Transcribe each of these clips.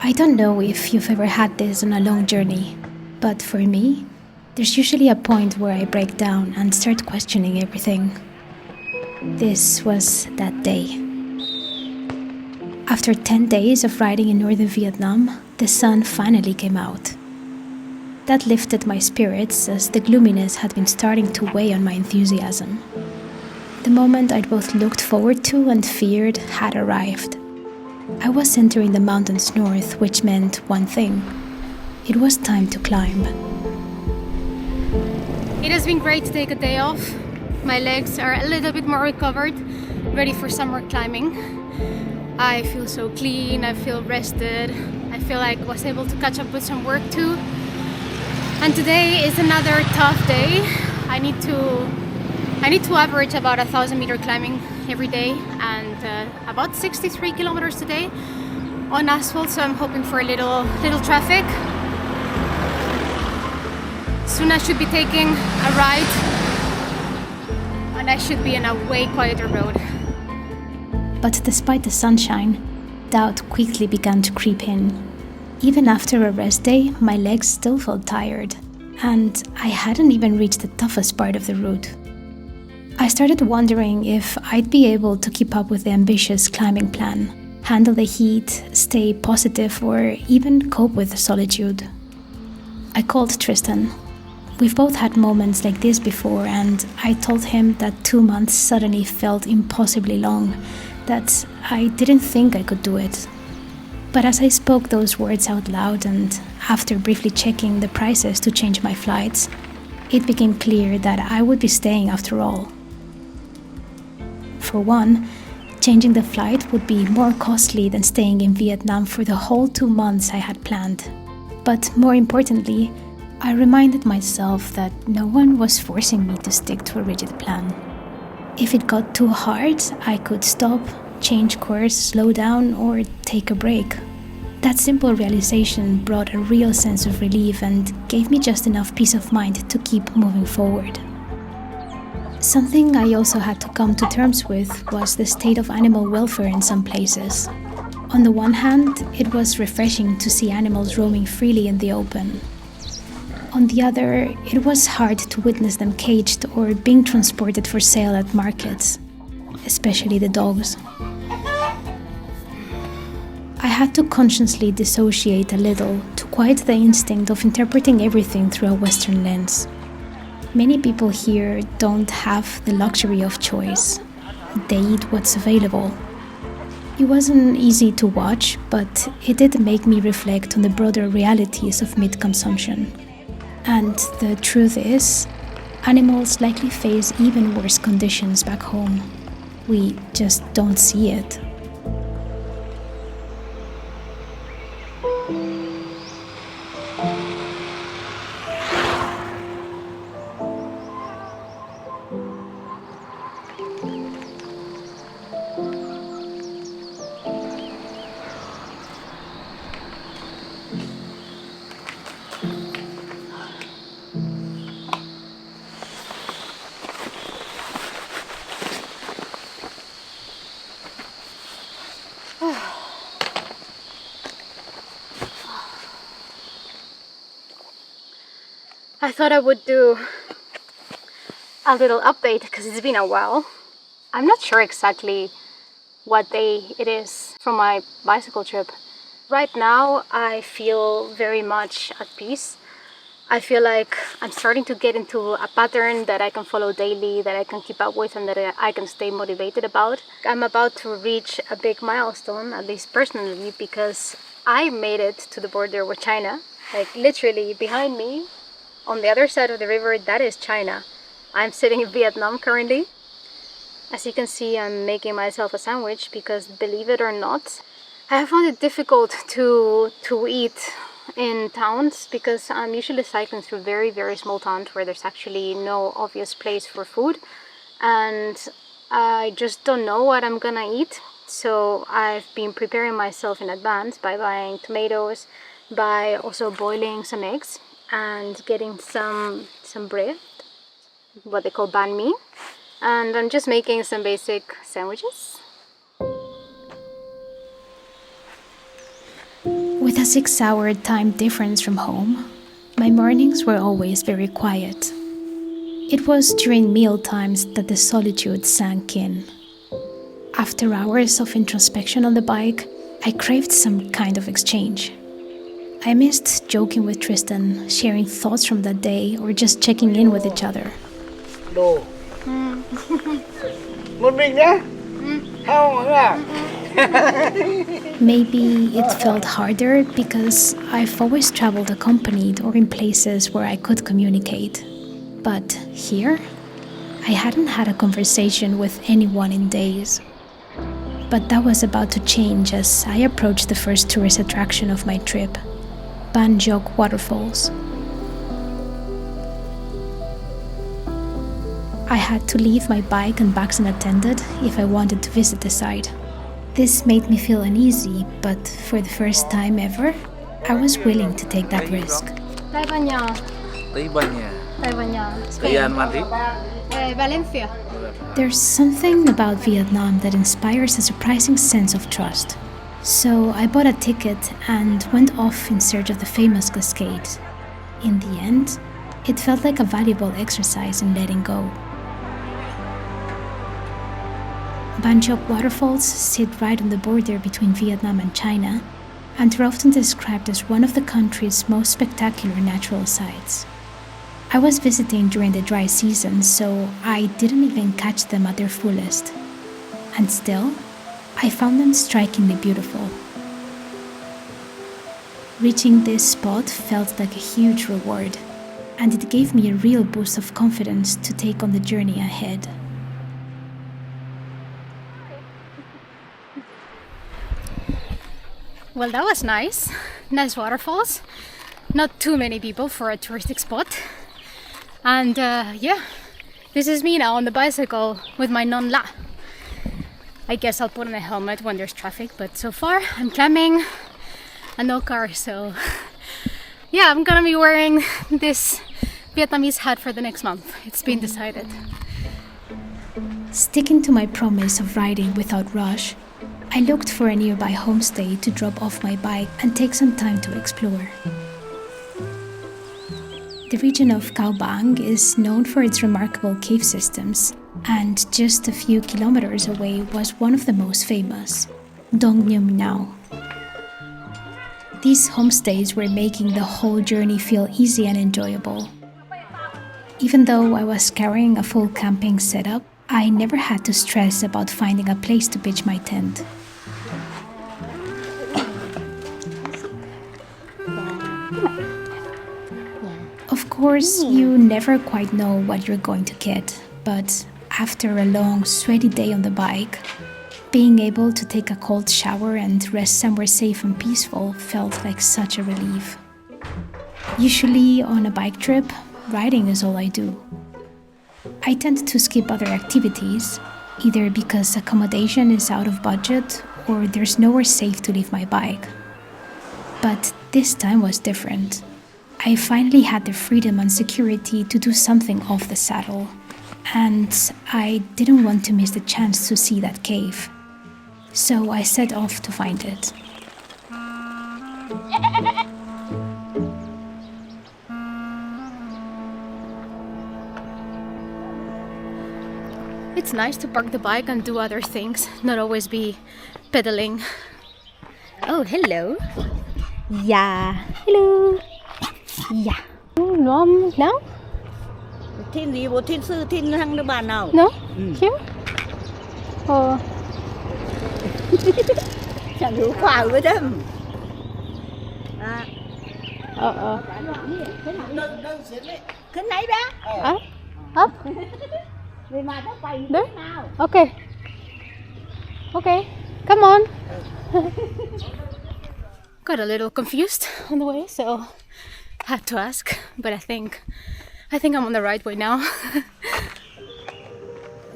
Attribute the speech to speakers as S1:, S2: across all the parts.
S1: I don't know if you've ever had this on a long journey, but for me, there's usually a point where I break down and start questioning everything. This was that day. After 10 days of riding in northern Vietnam, the sun finally came out. That lifted my spirits as the gloominess had been starting to weigh on my enthusiasm. The moment I'd both looked forward to and feared had arrived. I was entering the mountains north, which meant one thing. It was time to climb.
S2: It has been great to take a day off. My legs are a little bit more recovered, ready for summer climbing. I feel so clean, I feel rested. I feel like I was able to catch up with some work too. And today is another tough day. I need to average about 1,000-meter climbing every day and about 63 kilometers today on asphalt, so I'm hoping for a little traffic. Soon I should be taking a ride and I should be in a way quieter road.
S1: But despite the sunshine, doubt quickly began to creep in. Even after a rest day, my legs still felt tired, and I hadn't even reached the toughest part of the route. I started wondering if I'd be able to keep up with the ambitious climbing plan, handle the heat, stay positive, or even cope with the solitude. I called Tristan. We've both had moments like this before, and I told him that 2 months suddenly felt impossibly long, that I didn't think I could do it. But as I spoke those words out loud and after briefly checking the prices to change my flights, it became clear that I would be staying after all. For one, changing the flight would be more costly than staying in Vietnam for the whole 2 months I had planned. But more importantly, I reminded myself that no one was forcing me to stick to a rigid plan. If it got too hard, I could stop, change course, slow down, or take a break. That simple realization brought a real sense of relief and gave me just enough peace of mind to keep moving forward. Something I also had to come to terms with was the state of animal welfare in some places. On the one hand, it was refreshing to see animals roaming freely in the open. On the other, it was hard to witness them caged or being transported for sale at markets, especially the dogs. I had to consciously dissociate a little to quiet the instinct of interpreting everything through a Western lens. Many people here don't have the luxury of choice. They eat what's available. It wasn't easy to watch, but it did make me reflect on the broader realities of meat consumption. And the truth is, animals likely face even worse conditions back home. We just don't see it.
S2: I thought I would do a little update because it's been a while. I'm not sure exactly what day it is from my bicycle trip. Right now, I feel very much at peace. I feel like I'm starting to get into a pattern that I can follow daily, that I can keep up with, and that I can stay motivated about. I'm about to reach a big milestone, at least personally, because I made it to the border with China. Like literally behind me, on the other side of the river, that is China. I'm sitting in Vietnam currently. As you can see, I'm making myself a sandwich because, believe it or not, I have found it difficult to eat in towns because I'm usually cycling through very, very small towns where there's actually no obvious place for food. And I just don't know what I'm gonna eat. So I've been preparing myself in advance by buying tomatoes, by also boiling some eggs and getting some bread, what they call banh mi, and I'm just making some basic sandwiches.
S1: With a 6-hour time difference from home, my mornings were always very quiet. It was during meal times that the solitude sank in. After hours of introspection on the bike, I craved some kind of exchange. I missed joking with Tristan, sharing thoughts from that day, or just checking in with each other.
S3: Đồ. Một mình nhá. Không à?
S1: Maybe it felt harder because I've always traveled accompanied or in places where I could communicate. But here, I hadn't had a conversation with anyone in days. But that was about to change as I approached the first tourist attraction of my trip, Ban Gioc waterfalls. I had to leave my bike and bags unattended if I wanted to visit the site. This made me feel uneasy, but for the first time ever, I was willing to take that risk.
S2: Tây Ban Nha. Spain. Valencia.
S1: There's something about Vietnam that inspires a surprising sense of trust. So I bought a ticket and went off in search of the famous cascades. In the end, it felt like a valuable exercise in letting go. Ban Gioc waterfalls sit right on the border between Vietnam and China, and are often described as one of the country's most spectacular natural sights. I was visiting during the dry season, so I didn't even catch them at their fullest. And still, I found them strikingly beautiful. Reaching this spot felt like a huge reward, and it gave me a real boost of confidence to take on the journey ahead.
S2: Well, that was nice. Nice waterfalls. Not too many people for a touristic spot. And yeah, this is me now on the bicycle with my non-la. I guess I'll put on a helmet when there's traffic, but so far I'm climbing and no car, so yeah, I'm gonna be wearing this Vietnamese hat for the next month. It's been decided.
S1: Sticking to my promise of riding without rush, I looked for a nearby homestay to drop off my bike and take some time to explore. The region of Cao Bằng is known for its remarkable cave systems, and just a few kilometers away was one of the most famous, Dong Nhum Nao. These homestays were making the whole journey feel easy and enjoyable. Even though I was carrying a full camping setup, I never had to stress about finding a place to pitch my tent. Of course, you never quite know what you're going to get, but after a long, sweaty day on the bike, being able to take a cold shower and rest somewhere safe and peaceful felt like such a relief. Usually on a bike trip, riding is all I do. I tend to skip other activities, either because accommodation is out of budget or there's nowhere safe to leave my bike. But this time was different. I finally had the freedom and security to do something off the saddle, and I didn't want to miss the chance to see that cave. So I set off to find it.
S2: It's nice to park the bike and do other things, not always be pedaling. Oh, hello. Yeah. Hello. Yeah. Mom, no?
S4: Thiên gì bộ thiên sư thiên hăng nước bàn nào?
S2: No? Here? Oh.
S4: Chẳng hiểu khoa với dem.ขึ้นไหนbé?
S2: Up?
S4: Vì mà nó quay
S2: There?
S4: nào?
S2: Okay. Okay. Come on. Got a little confused on the way, so had to ask, but I think I'm on the right way now.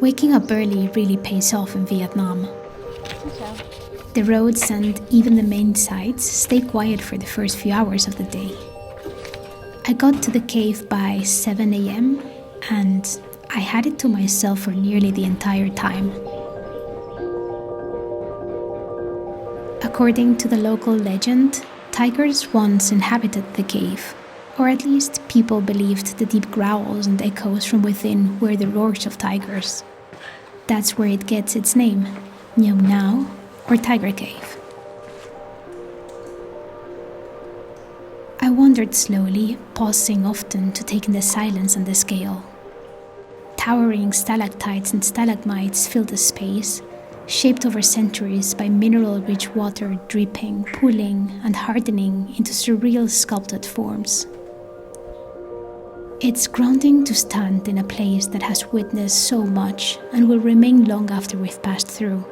S1: Waking up early really pays off in Vietnam. The roads and even the main sites stay quiet for the first few hours of the day. I got to the cave by 7 a.m. and I had it to myself for nearly the entire time. According to the local legend, Tigers once inhabited the cave, or at least people believed the deep growls and echoes from within were the roars of tigers. That's where it gets its name, Nhum Ngao, or Tiger Cave. I wandered slowly, pausing often to take in the silence and the scale. Towering stalactites and stalagmites filled the space, shaped over centuries by mineral-rich water dripping, pooling, and hardening into surreal sculpted forms. It's grounding to stand in a place that has witnessed so much and will remain long after we've passed through.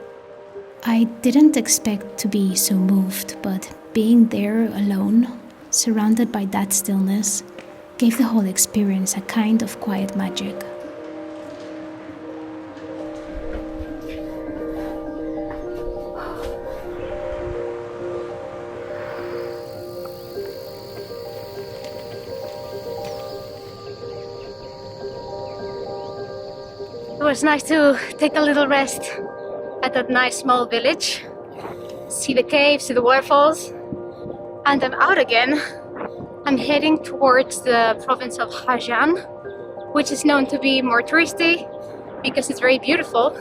S1: I didn't expect to be so moved, but being there alone, surrounded by that stillness, gave the whole experience a kind of quiet magic.
S2: It was nice to take a little rest at that nice small village, see the caves, see the waterfalls, and I'm out again. I'm heading towards the province of Henan, which is known to be more touristy because it's very beautiful,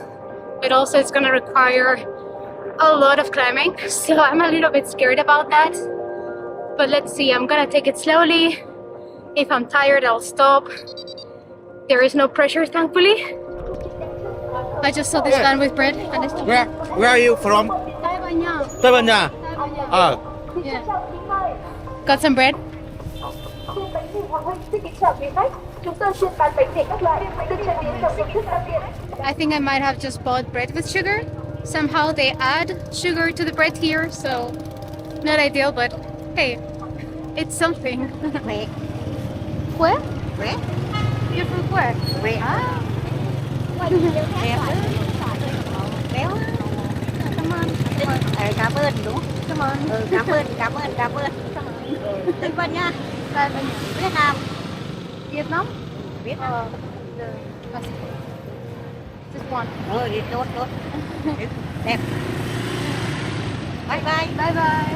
S2: but also it's gonna require a lot of climbing, so I'm a little bit scared about that. But let's see, I'm gonna take it slowly. If I'm tired, I'll stop. There is no pressure, thankfully. I just saw this van with bread and it's
S3: Where are you from? Tây Ban Nha.
S2: Yeah. Got some bread? I think I might have just bought bread with sugar. Somehow they add sugar to the bread here, so not ideal, but hey, it's something.
S4: Huế.
S2: Where?
S4: Huế.
S2: You're from where?
S4: Huế.
S2: Ah.
S4: Béo. Cảm ơn đúng không?
S2: Come on.
S4: Cảm ơn. Tây Ban Nha. Việt Nam.
S2: Vietnam?
S4: Việt Nam.
S2: Just one.
S4: Đi tốt. Đẹp. Bye bye.
S2: Bye bye.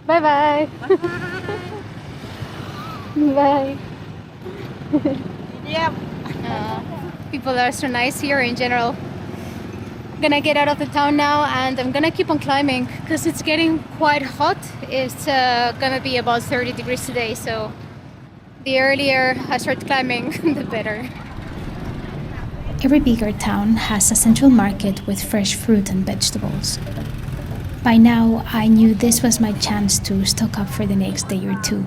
S4: Bye
S2: Bye bye. Bye.
S4: Yeah.
S2: People are so nice here in general. Gonna get out of the town now and I'm gonna keep on climbing because it's getting quite hot. It's gonna be about 30 degrees today, so the earlier I start climbing, the better.
S1: Every bigger town has a central market with fresh fruit and vegetables. By now, I knew this was my chance to stock up for the next day or two.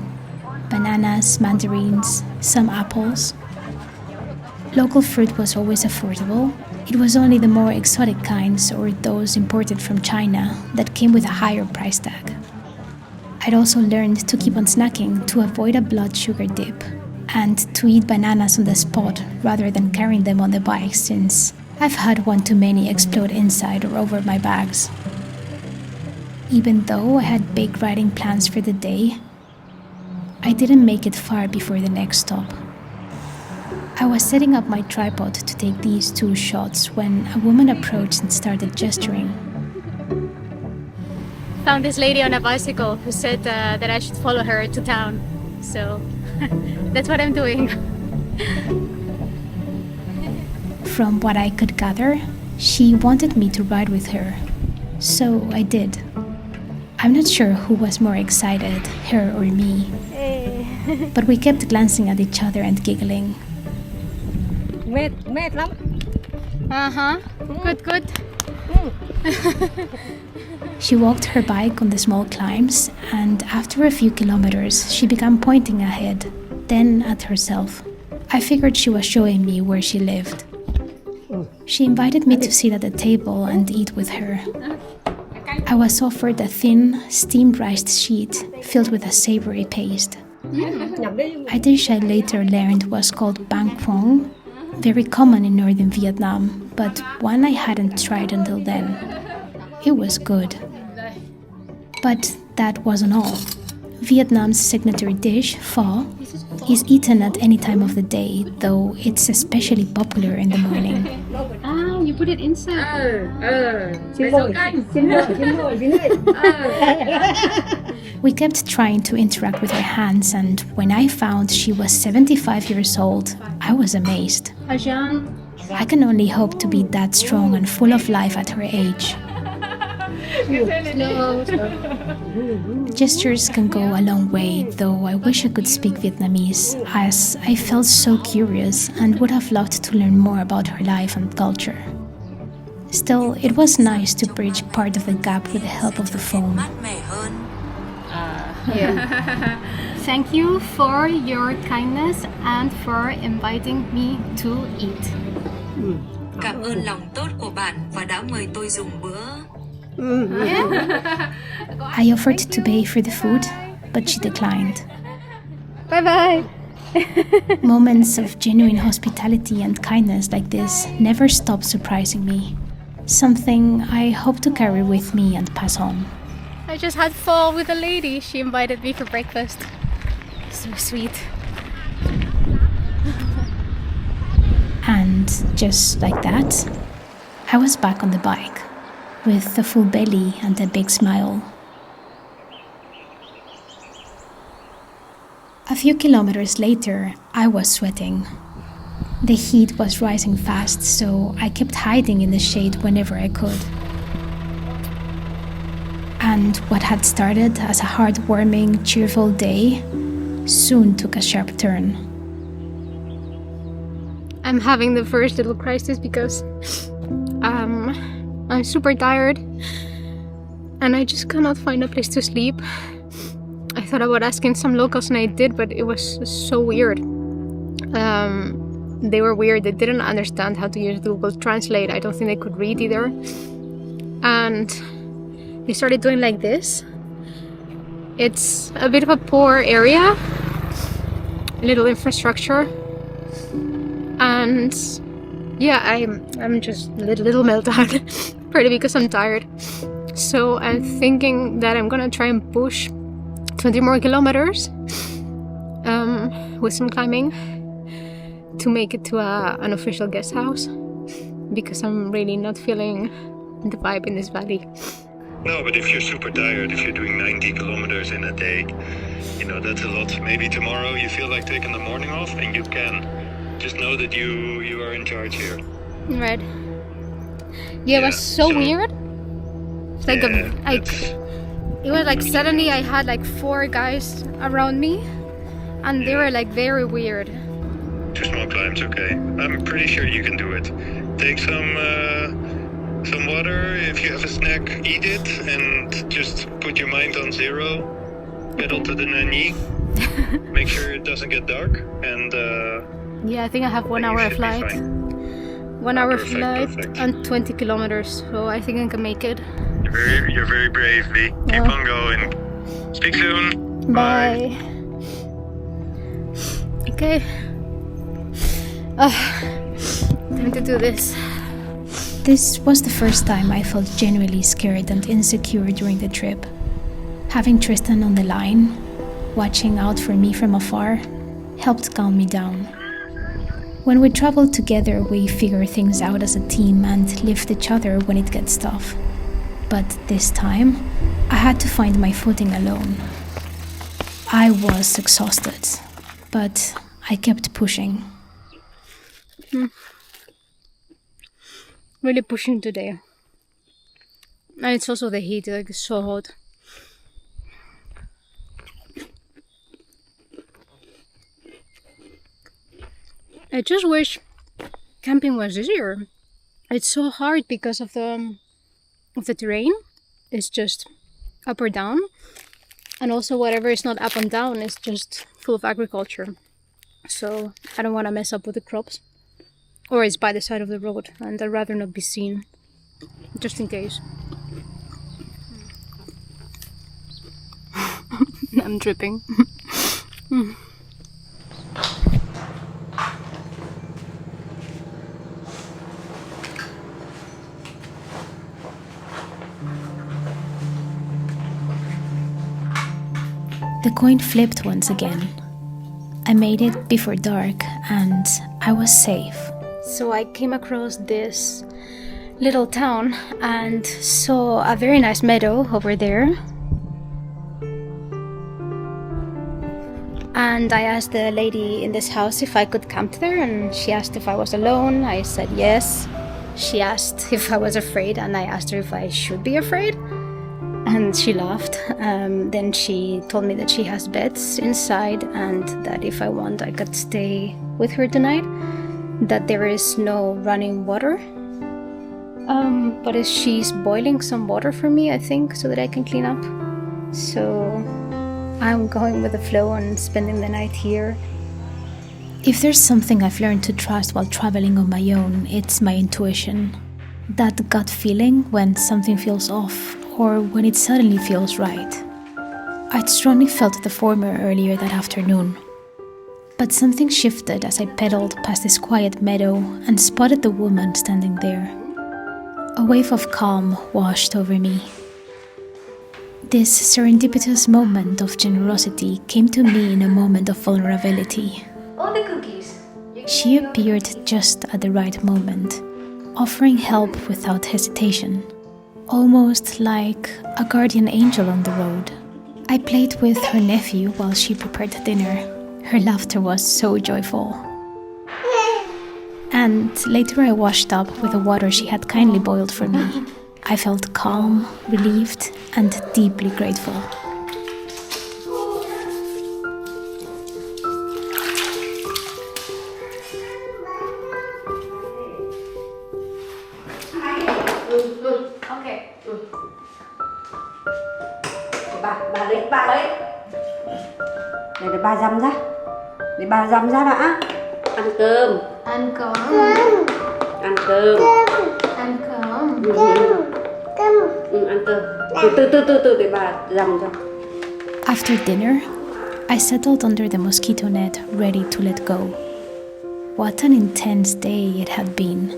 S1: Bananas, mandarins, some apples. Local fruit was always affordable. It was only the more exotic kinds or those imported from China that came with a higher price tag. I'd also learned to keep on snacking to avoid a blood sugar dip and to eat bananas on the spot rather than carrying them on the bike since I've had one too many explode inside or over my bags. Even though I had big riding plans for the day, I didn't make it far before the next stop. I was setting up my tripod to take these 2 shots when a woman approached and started gesturing.
S2: Found this lady on a bicycle who said that I should follow her to town, so that's what I'm doing.
S1: From what I could gather, she wanted me to ride with her, so I did. I'm not sure who was more excited, her or me, but we kept glancing at each other and giggling.
S4: Mệt lắm.
S2: Good.
S1: She walked her bike on the small climbs, and after a few kilometers, she began pointing ahead, then at herself. I figured she was showing me where she lived. She invited me to sit at the table and eat with her. I was offered a thin, steamed rice sheet filled with a savory paste. A dish I later learned was called bang quong, very common in northern Vietnam, but one I hadn't tried until then. It was good. But that wasn't all. Vietnam's signature dish, pho, is eaten at any time of the day, though it's especially popular in the morning.
S2: you put it inside.
S1: We kept trying to interact with her hands, and when I found she was 75 years old, I was amazed. I can only hope to be that strong and full of life at her age. Gestures can go a long way, though I wish I could speak Vietnamese, as I felt so curious and would have loved to learn more about her life and culture. Still, it was nice to bridge part of the gap with the help of the phone.
S2: Thank you for your kindness and for inviting me to eat.
S5: Cảm ơn lòng tốt của bạn và đã mời tôi dùng bữa.
S1: I offered to pay for the food, but she declined.
S2: Bye-bye.
S1: Moments of genuine hospitality and kindness like this never stop surprising me. Something I hope to carry with me and pass on.
S2: I just had pho with a lady. She invited me for breakfast. So sweet.
S1: And just like that, I was back on the bike, with a full belly and a big smile. A few kilometers later, I was sweating. The heat was rising fast, so I kept hiding in the shade whenever I could. And what had started as a heartwarming, cheerful day soon took a sharp turn.
S2: I'm having the first little crisis because I'm super tired and I just cannot find a place to sleep. I thought about asking some locals and I did, but it was so weird. They were weird. They didn't understand how to use Google Translate. I don't think they could read either. And they started doing like this. It's a bit of a poor area, little infrastructure. And yeah, I'm just a little meltdown, partly because I'm tired. So I'm thinking that I'm gonna try and push 20 more kilometers with some climbing to make it to an official guest house, because I'm really not feeling the vibe in this valley.
S6: No, but if you're super tired, if you're doing 90 kilometers in a day, you know, that's a lot. Maybe tomorrow you feel like taking the morning off and you can. Just know that you are in charge here.
S2: Right. Yeah, it was so weird. It's like it was like suddenly I had like 4 guys around me, and they were like very weird.
S6: 2 small climbs, okay. I'm pretty sure you can do it. Take some water. If you have a snack, eat it, and just put your mind on 0. Pedal to the Nani. Make sure it doesn't get dark, and
S2: yeah, I think I have 1 hour flight. 1 hour flight and 20 kilometers, so I think I can make it.
S6: You're very brave, V. Keep on going. Speak soon.
S2: Bye. Okay. Time to do this.
S1: This was the first time I felt genuinely scared and insecure during the trip. Having Tristan on the line, watching out for me from afar, helped calm me down. When we travel together, we figure things out as a team and lift each other when it gets tough. But this time, I had to find my footing alone. I was exhausted, but I kept pushing.
S2: Really pushing today. And it's also the heat, like it's so hot. I just wish camping was easier. It's so hard because of the terrain. It's just up or down, and also whatever is not up and down is just full of agriculture. So I don't want to mess up with the crops, or it's by the side of the road, and I'd rather not be seen, just in case. I'm dripping.
S1: The coin flipped once again. I made it before dark and I was safe.
S2: So I came across this little town and saw a very nice meadow over there. And I asked the lady in this house if I could camp there, and she asked if I was alone. I said yes. She asked if I was afraid, and I asked her if I should be afraid. And she laughed. Then she told me that she has beds inside and that if I want, I could stay with her tonight. That there is no running water. But she's boiling some water for me, I think, so that I can clean up. So I'm going with the flow and spending the night here. If there's something I've learned to trust while traveling on my own, it's my intuition. That gut feeling when something feels off or when it suddenly feels right. I'd strongly felt the former earlier that afternoon. But something shifted as I pedaled past this quiet meadow and spotted the woman standing there. A wave of calm washed over me. This serendipitous moment of generosity came to me in a moment of vulnerability.
S4: All the cookies.
S1: She appeared just at the right moment, offering help without hesitation, almost like a guardian angel on the road. I played with her nephew while she prepared dinner. Her laughter was so joyful. And later I washed up with the water she had kindly boiled for me. I felt calm, relieved, and deeply grateful.
S4: Ok. Bà lấy. Để bà dằm ra. Để bà dằm ra đã. Ăn cơm.
S2: Ăn cơm.
S4: Ăn cơm.
S2: Ăn cơm.
S4: Ăn cơm. Từ để bà dằm cho.
S1: After dinner, I settled under the mosquito net, ready to let go. What an intense day it had been.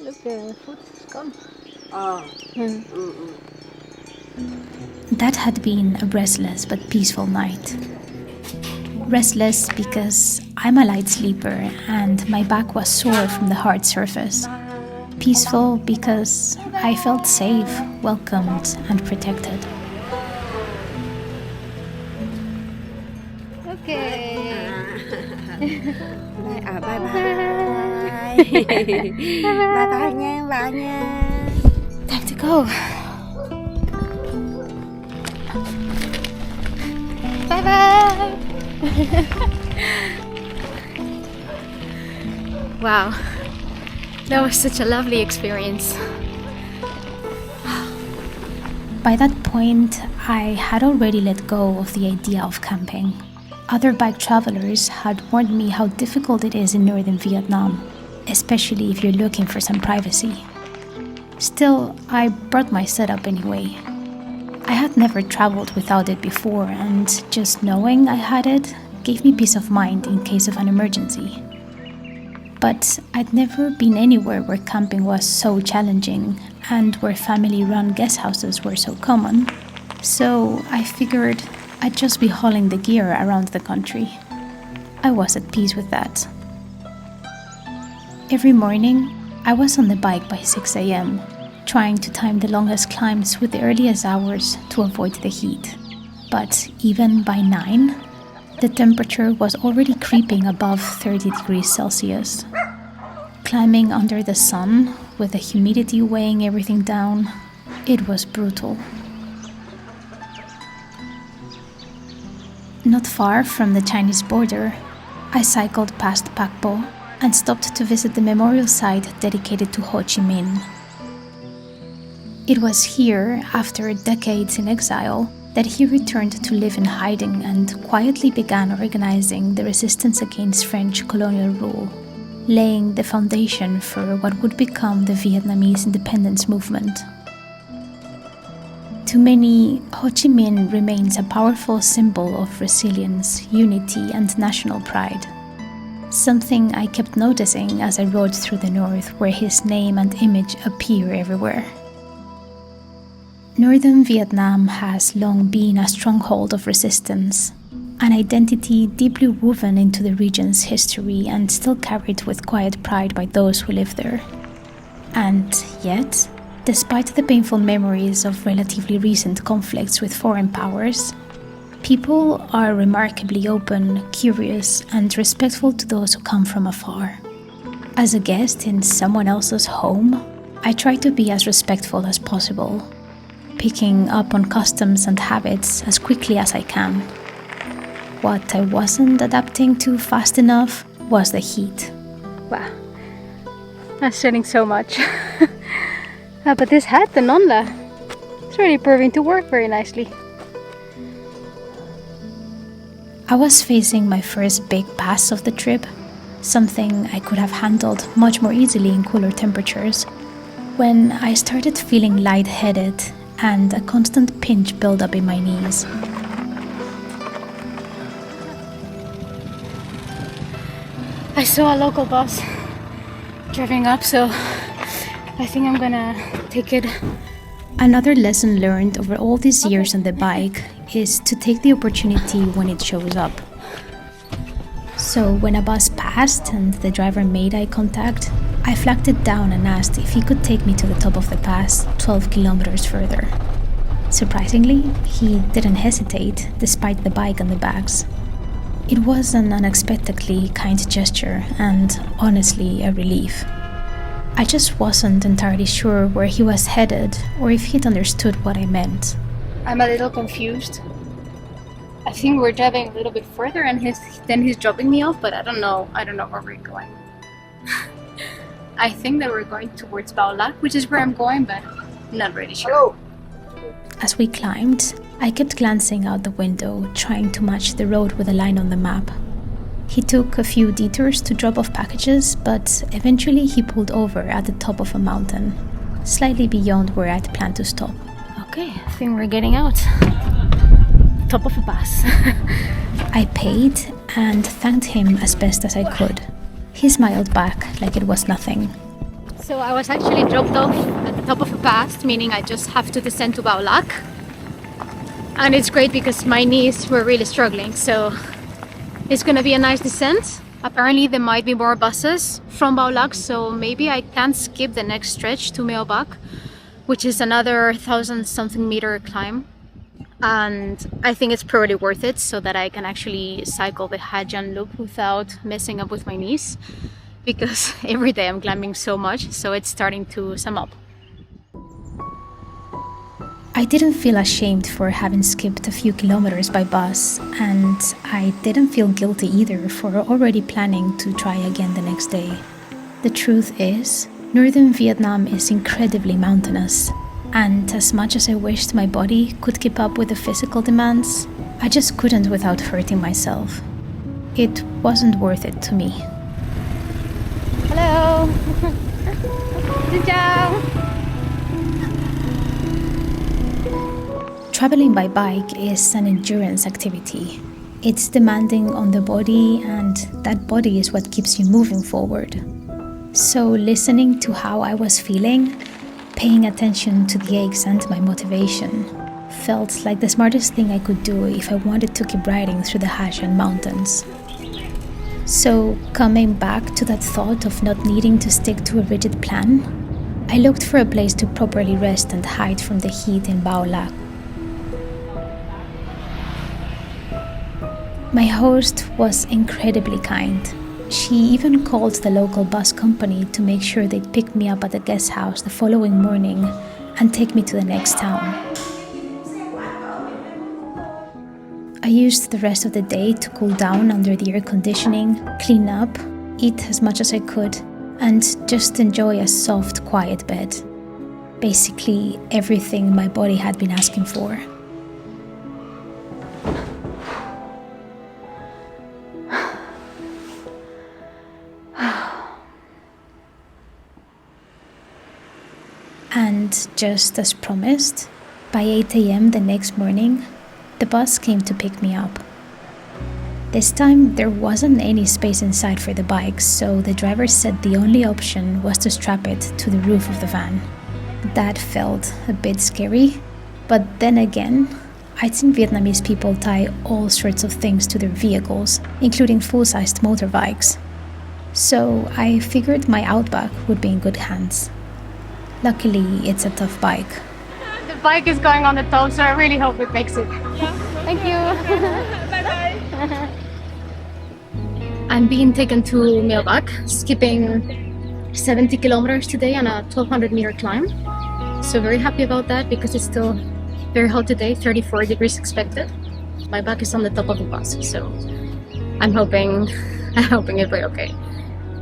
S2: Look, the food is gone.
S1: That had been a restless but peaceful night. Restless because I'm a light sleeper and my back was sore from the hard surface. Peaceful because I felt safe, welcomed, and protected.
S2: Okay.
S4: Bye bye. Bye bye nha, bye nha.
S2: Time to go. Bye bye. Wow, that was such a lovely experience.
S1: By that point, I had already let go of the idea of camping. Other bike travelers had warned me how difficult it is in northern Vietnam, especially if you're looking for some privacy. Still, I brought my setup anyway. I had never traveled without it before, and just knowing I had it gave me peace of mind in case of an emergency. But I'd never been anywhere where camping was so challenging and where family-run guest houses were so common. So I figured I'd just be hauling the gear around the country. I was at peace with that. Every morning, I was on the bike by 6 a.m., trying to time the longest climbs with the earliest hours to avoid the heat. But even by 9, the temperature was already creeping above 30 degrees Celsius. Climbing under the sun, with the humidity weighing everything down, it was brutal. Not far from the Chinese border, I cycled past Pakpo and stopped to visit the memorial site dedicated to Ho Chi Minh. It was here, after decades in exile, that he returned to live in hiding and quietly began organizing the resistance against French colonial rule, laying the foundation for what would become the Vietnamese independence movement. To many, Ho Chi Minh remains a powerful symbol of resilience, unity, and national pride. Something I kept noticing as I rode through the north, where his name and image appear everywhere. Northern Vietnam has long been a stronghold of resistance, an identity deeply woven into the region's history and still carried with quiet pride by those who live there. And yet, despite the painful memories of relatively recent conflicts with foreign powers, people are remarkably open, curious, and respectful to those who come from afar. As a guest in someone else's home, I try to be as respectful as possible, picking up on customs and habits as quickly as I can. What I wasn't adapting to fast enough was the heat.
S2: Wow, I'm sweating so much. But this hat, the Nonla, it's really proving to work very nicely.
S1: I was facing my first big pass of the trip, something I could have handled much more easily in cooler temperatures, when I started feeling lightheaded and a constant pinch build up in my knees.
S2: I saw a local bus driving up, so I think I'm gonna take it.
S1: Another lesson learned over all these years on the bike is to take the opportunity when it shows up. So when a bus passed and the driver made eye contact, I flagged it down and asked if he could take me to the top of the pass, 12 kilometers further. Surprisingly, he didn't hesitate, despite the bike and the bags. It was an unexpectedly kind gesture and, honestly, a relief. I just wasn't entirely sure where he was headed or if he'd understood what I meant.
S2: I'm a little confused. I think we're driving a little bit further and then he's dropping me off, but I don't know where we're going. I think that we're going towards Meo Vac, which is where I'm going, but I'm not really sure.
S3: Hello.
S1: As we climbed, I kept glancing out the window, trying to match the road with a line on the map. He took a few detours to drop off packages, but eventually he pulled over at the top of a mountain, slightly beyond where I'd planned to stop.
S2: Okay, I think we're getting out. Top of a pass.
S1: I paid and thanked him as best as I could. He smiled back like it was nothing.
S2: So I was actually dropped off at the top of a pass, meaning I just have to descend to Meo Vac. And it's great because my knees were really struggling, so it's gonna be a nice descent. Apparently there might be more buses from Meo Vac, so maybe I can skip the next stretch to Meo Vac, which is another 1,000-something meter climb. And I think it's probably worth it so that I can actually cycle the Hajan loop without messing up with my knees, because every day I'm climbing so much, so it's starting to sum up.
S1: I didn't feel ashamed for having skipped a few kilometers by bus, and I didn't feel guilty either for already planning to try again the next day. The truth is, northern Vietnam is incredibly mountainous, and as much as I wished my body could keep up with the physical demands, I just couldn't without hurting myself. It wasn't worth it to me.
S2: Hello! Xin chào!
S1: Traveling by bike is an endurance activity. It's demanding on the body, and that body is what keeps you moving forward. So listening to how I was feeling, paying attention to the aches and my motivation, felt like the smartest thing I could do if I wanted to keep riding through the Hajan mountains. So, coming back to that thought of not needing to stick to a rigid plan, I looked for a place to properly rest and hide from the heat in Meo Vac. My host was incredibly kind. She even called the local bus company to make sure they'd pick me up at the guest house the following morning and take me to the next town. I used the rest of the day to cool down under the air conditioning, clean up, eat as much as I could, and just enjoy a soft, quiet bed. Basically, everything my body had been asking for. And just as promised, by 8 a.m. the next morning, the bus came to pick me up. This time, there wasn't any space inside for the bike, so the driver said the only option was to strap it to the roof of the van. That felt a bit scary, but then again, I'd seen Vietnamese people tie all sorts of things to their vehicles, including full-sized motorbikes. So I figured my Outback would be in good hands. Luckily, it's a tough bike.
S2: The bike is going on the top, so I really hope it makes it. Yeah. Thank you. Bye-bye. I'm being taken to Meo Vac, skipping 70 kilometers today on a 1200 meter climb. So very happy about that because it's still very hot today, 34 degrees expected. My back is on the top of the bus, so I'm hoping it'll be okay.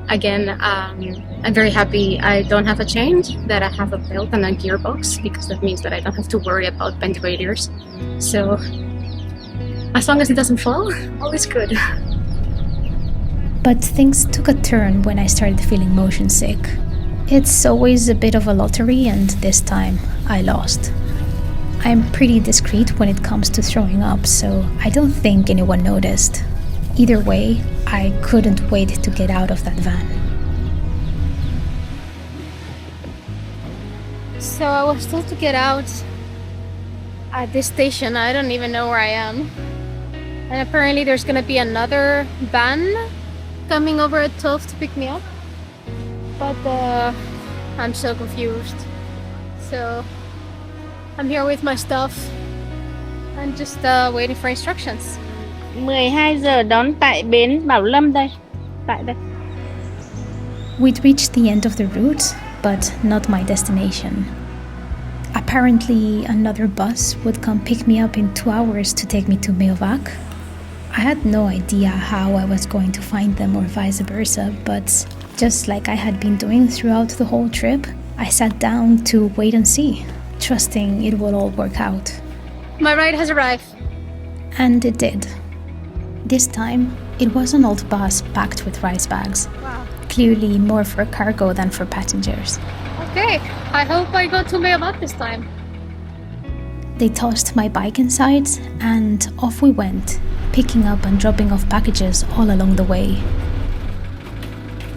S2: Again, I'm very happy I don't have a change, that I have a belt and a gearbox, because that means that I don't have to worry about bent radiators. So as long as it doesn't fall, all is good.
S1: But things took a turn when I started feeling motion sick. It's always a bit of a lottery, and this time I lost. I'm pretty discreet when it comes to throwing up, so I don't think anyone noticed. Either way, I couldn't wait to get out of that van.
S2: So I was told to get out at this station. I don't even know where I am. And apparently there's gonna be another van coming over at 12 to pick me up. But I'm so confused. So I'm here with my stuff and just waiting for instructions.
S7: 12 giờ đón tại bến Bảo Lâm đây. Tại đây.
S1: We'd reached the end of the route, but not my destination. Apparently, another bus would come pick me up in 2 hours to take me to Meo Vac. I had no idea how I was going to find them or vice versa, but just like I had been doing throughout the whole trip, I sat down to wait and see, trusting it will all work out.
S2: My ride has arrived.
S1: And it did. This time, it was an old bus packed with rice bags.
S2: Wow.
S1: Clearly more for cargo than for passengers.
S2: Okay, I hope I go to Meo Vac this time.
S1: They tossed my bike inside, and off we went, picking up and dropping off packages all along the way.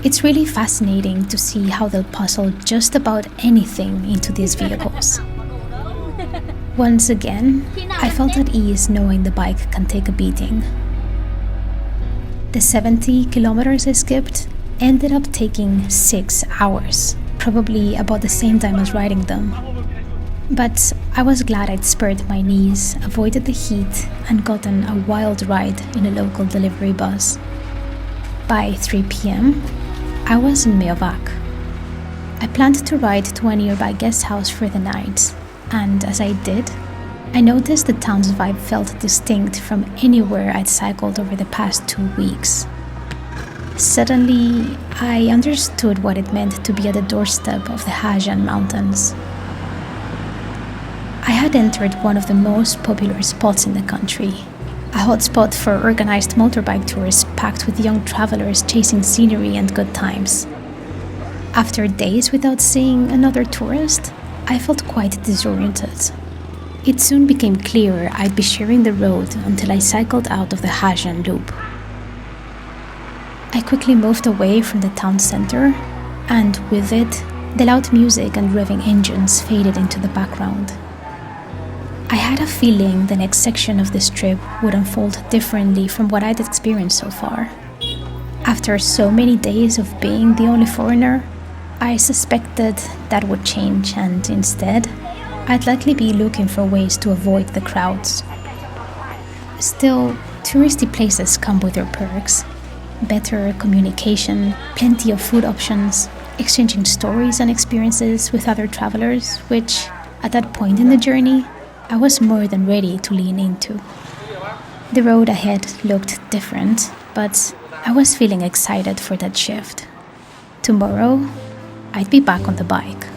S1: It's really fascinating to see how they'll puzzle just about anything into these vehicles. Once again, I felt at ease knowing the bike can take a beating. The 70 kilometers I skipped ended up taking 6 hours, probably about the same time as riding them. But I was glad I'd spared my knees, avoided the heat, and gotten a wild ride in a local delivery bus. By 3 p.m., I was in Meo Vac. I planned to ride to a nearby guest house for the night, and as I did, I noticed the town's vibe felt distinct from anywhere I'd cycled over the past 2 weeks. Suddenly, I understood what it meant to be at the doorstep of the Hajian Mountains. I had entered one of the most popular spots in the country, a hotspot for organized motorbike tours packed with young travelers chasing scenery and good times. After days without seeing another tourist, I felt quite disoriented. It soon became clear I'd be sharing the road until I cycled out of the Hajian Loop. I quickly moved away from the town center, and with it, the loud music and revving engines faded into the background. I had a feeling the next section of this trip would unfold differently from what I'd experienced so far. After so many days of being the only foreigner, I suspected that would change, and instead, I'd likely be looking for ways to avoid the crowds. Still, touristy places come with their perks. Better communication, plenty of food options, exchanging stories and experiences with other travelers, which, at that point in the journey, I was more than ready to lean into. The road ahead looked different, but I was feeling excited for that shift. Tomorrow, I'd be back on the bike.